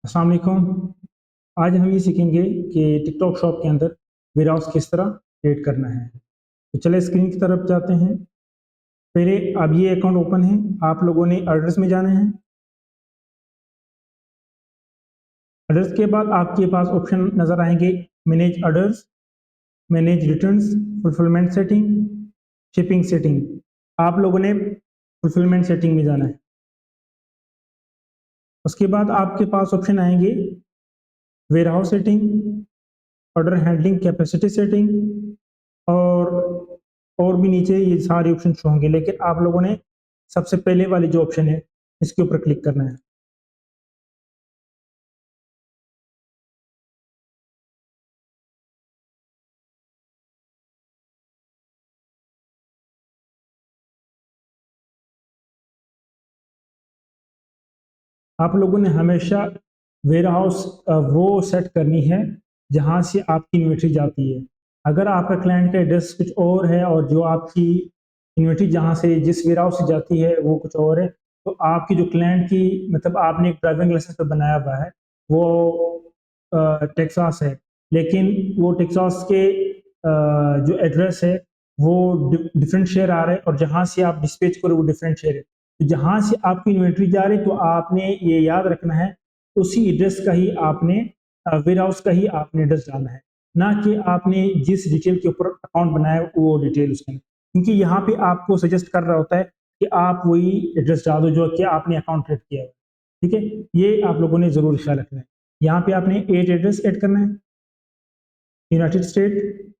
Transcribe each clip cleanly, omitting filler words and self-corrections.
अस्सलाम वालेकुम। आज हम ये सीखेंगे कि टिकटॉक शॉप के अंदर वेयर हाउस किस तरह क्रिएट करना है। तो चलिए स्क्रीन की तरफ जाते हैं। पहले अब ये अकाउंट ओपन है, आप लोगों ने ऑर्डर्स में जाना है। ऑर्डर्स के बाद आपके पास ऑप्शन नज़र आएंगे, manage orders, manage returns, fulfilment setting, shipping setting. आप लोगों ने फुलफिलमेंट सेटिंग में जाना है। उसके बाद आपके पास ऑप्शन आएंगे, warehouse setting, order handling capacity setting, और भी नीचे ये सारे ऑप्शन शो होंगे, लेकिन आप लोगों ने सबसे पहले वाली जो ऑप्शन है इसके ऊपर क्लिक करना है। आप लोगों ने हमेशा वेयर हाउस वो सेट करनी है जहां से आपकी इन्वेंट्री जाती है। अगर आपका क्लाइंट का एड्रेस कुछ और है और जो आपकी इन्वेंट्री जहां से जिस वेयर हाउस से जाती है वो कुछ और है, तो आपकी जो क्लाइंट की मतलब आपने एक ड्राइविंग लाइसेंस पर बनाया हुआ है वो टेक्सास है, लेकिन वो टेक्सास के जो एड्रेस है वो डिफरेंट शेयर आ रहा है और जहां से आप डिस्पैच करो वो डिफरेंट शेयर है। तो जहां से आपकी इन्वेंट्री जा रही है तो आपने ये याद रखना है उसी एड्रेस का ही आपने वेयर हाउस का ही आपने एड्रेस डालना है, ना कि आपने जिस डिटेल के ऊपर अकाउंट बनाया है वो डिटेल उसके अंदर, क्योंकि यहाँ पे आपको सजेस्ट कर रहा होता है कि आप वही एड्रेस डाल दो जो कि आपने अकाउंट क्रिएट किया है। ठीक है, ये आप लोगों ने जरूर ख्याल रखना है। यहाँ पे आपने 8 एड्रेस ऐड करना है, यूनाइटेड स्टेट,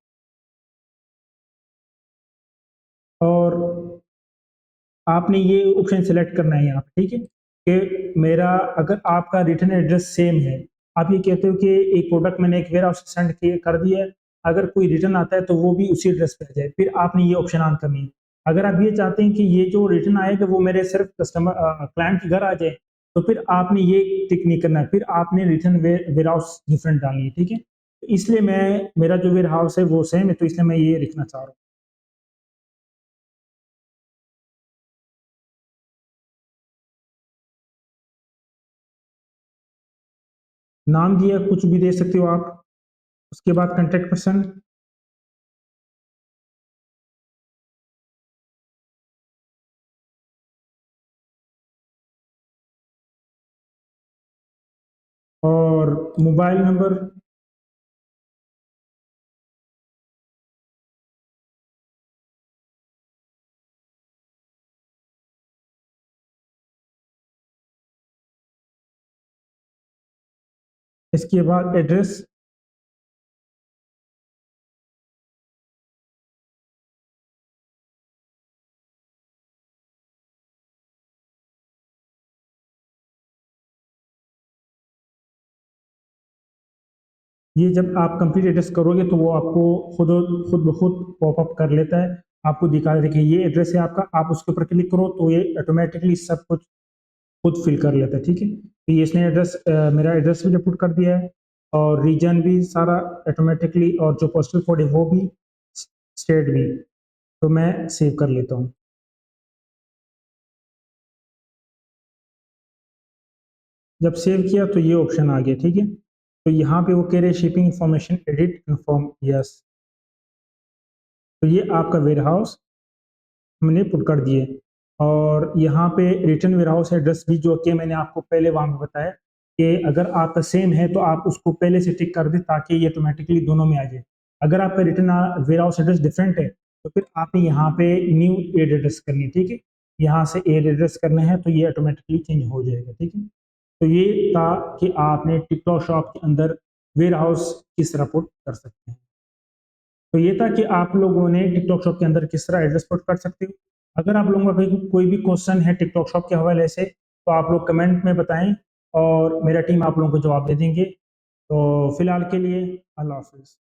और आपने ये ऑप्शन सेलेक्ट करना है यहाँ पे। ठीक है, कि मेरा अगर आपका रिटर्न एड्रेस सेम है, आप ये कहते हो कि एक प्रोडक्ट मैंने एक वेयर हाउस सेंड कर दिया है, अगर कोई रिटर्न आता है तो वो भी उसी एड्रेस पे आ जाए, फिर आपने ये ऑप्शन ऑन करनी है। अगर आप ये चाहते हैं कि ये जो रिटर्न आएगा वो मेरे सिर्फ कस्टमर क्लाइंट के घर आ जाए, तो फिर आपने ये टिक नहीं करना है, फिर आपने रिटर्न वेयर हाउस डिफरेंट डालनी है। ठीक है, तो इसलिए मैं मेरा जो वेयर हाउस है वो सेम है, तो इसलिए मैं ये लिखना चाह रहा हूँ। नाम दिया कुछ भी दे सकते हो आप। उसके बाद कॉन्टैक्ट पर्सन, और मोबाइल नंबर, इसके बाद एड्रेस, ये जब आप कंप्लीट एड्रेस करोगे तो वो आपको खुद खुद ब खुद पॉपअप कर लेता है, आपको दिखा देखिए ये एड्रेस है आपका, आप उसके ऊपर क्लिक करो तो ये ऑटोमेटिकली सब कुछ खुद फिल कर लेता है। ठीक है, तो ये इसने एड्रेस मेरा एड्रेस भी इनपुट कर दिया है और रीजन भी सारा ऑटोमेटिकली, और जो पोस्टल कोड है वो भी, स्टेट भी। तो मैं सेव कर लेता हूँ। जब सेव किया तो ये ऑप्शन आ गया। ठीक है, तो यहाँ पे वो कह रहे shipping information edit inform, yes. तो ये आपका वेयर हाउस हमने पुट कर दिए, और यहाँ पे रिटर्न वेयर हाउस एड्रेस भी जो कि मैंने आपको पहले वहाँ पे बताया कि अगर आपका सेम है तो आप उसको पहले से टिक कर दें ताकि ये ऑटोमेटिकली दोनों में आ जाए। अगर आपका return warehouse address different है तो फिर आपने यहाँ पे न्यू एड एड्रेस करनी है। ठीक है, यहाँ से एड एड्रेस करना है तो ये ऑटोमेटिकली चेंज हो जाएगा। ठीक है, तो ये था कि आपने टिकटॉक शॉप के अंदर वेयर हाउस किस तरह पुट कर सकते हैं। तो ये था कि आप लोगों ने टिकटॉक शॉप के अंदर किस तरह एड्रेस पुट कर सकते हो। अगर आप लोगों का कोई भी क्वेश्चन है टिकटॉक शॉप के हवाले से तो आप लोग कमेंट में बताएं और मेरा टीम आप लोगों को जवाब दे देंगे। तो फिलहाल के लिए अल्लाह हाफिज़।